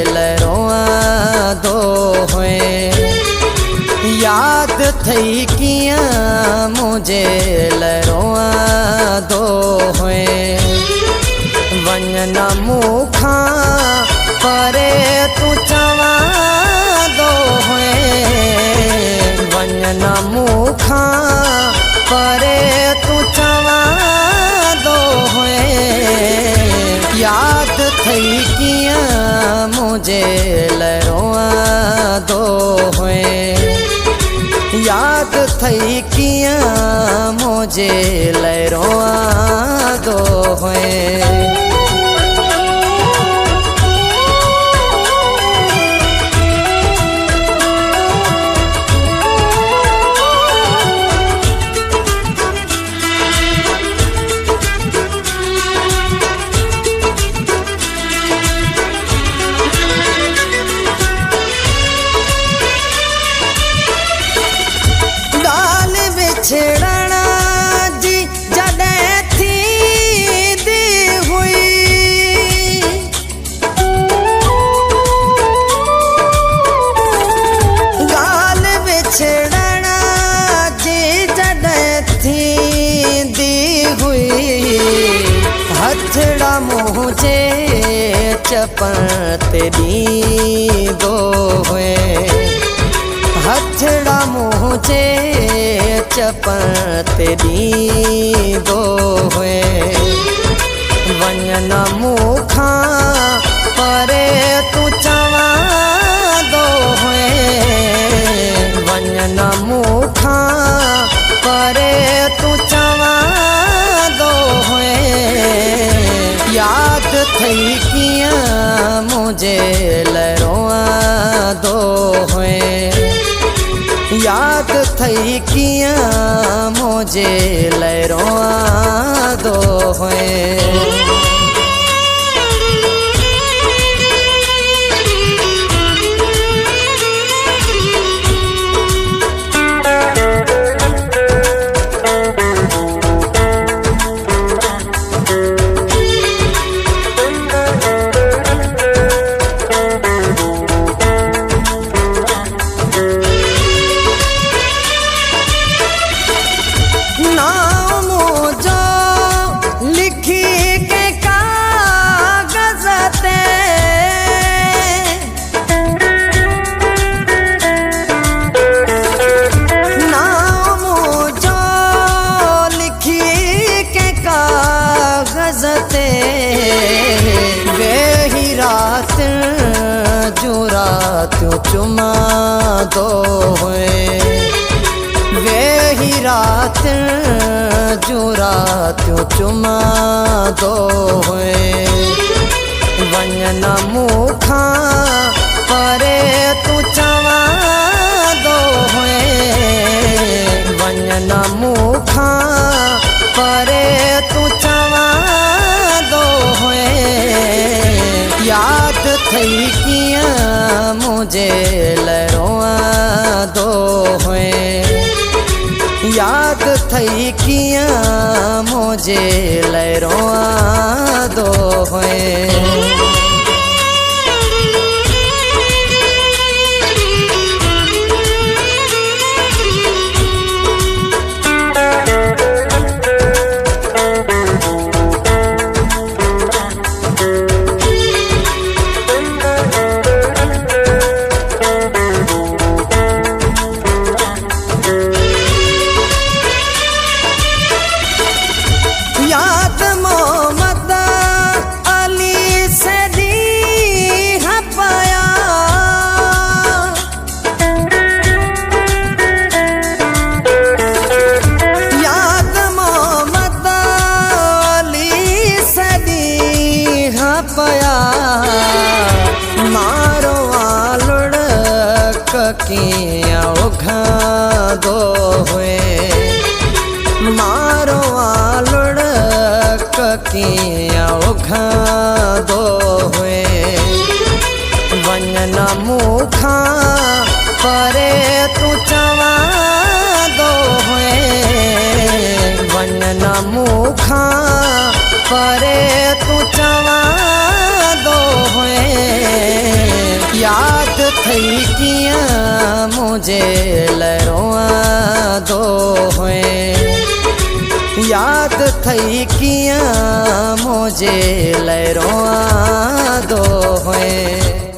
लहरों दो हुए। याद थई किया मुझे लहरों दो हुए। वञन मूखा परे तू चवा दो हुए। वञन मूखा परे तू चवा दो हुए। याद थई किया मुझे लहरों दो हुए। याद थई किया मुझे लहरों दो हुए। छेड़ना जी जॾहिं थींदी हुई। गाल विछड़ना जी जॾहिं थींदी हुई। हथड़ा मुझे चपन ते ॾींदो हुए। हथड़ा मुझे चपन ते ॾींदो हुए। वञन मूखा परे तू चवा दो हुए। वञन मूखा परे तू चवा दो हुए। याद थई किया मुझे लहरों दो हुए। याद थई किया मुझे लहरों दो हुए। वेही रात जो रात चुमा दो हुए। वेही रात जो रात चुमा दो हुए। वञन मूखा परे तू चवा दो हुए। वञन मूखा परे तू चवा दो हुए। याद थई किया मुझे लहरों दो हुए। याद थई किया मुझे लहरों दो हुए। याद मोहम्मद अली से दी पाया। याद मोहम्मद अली से दी पाया। मारो आलड़ ककिया उघा दो हुए। मारो आलड़ ककिया उघा दो हुए। वञन मूखा परे तू चवा दो हुए। वञन मूखा परे तू चवा दो हुए। लहरों दो हैं याद थई किया मुझे लहरों दो हैं।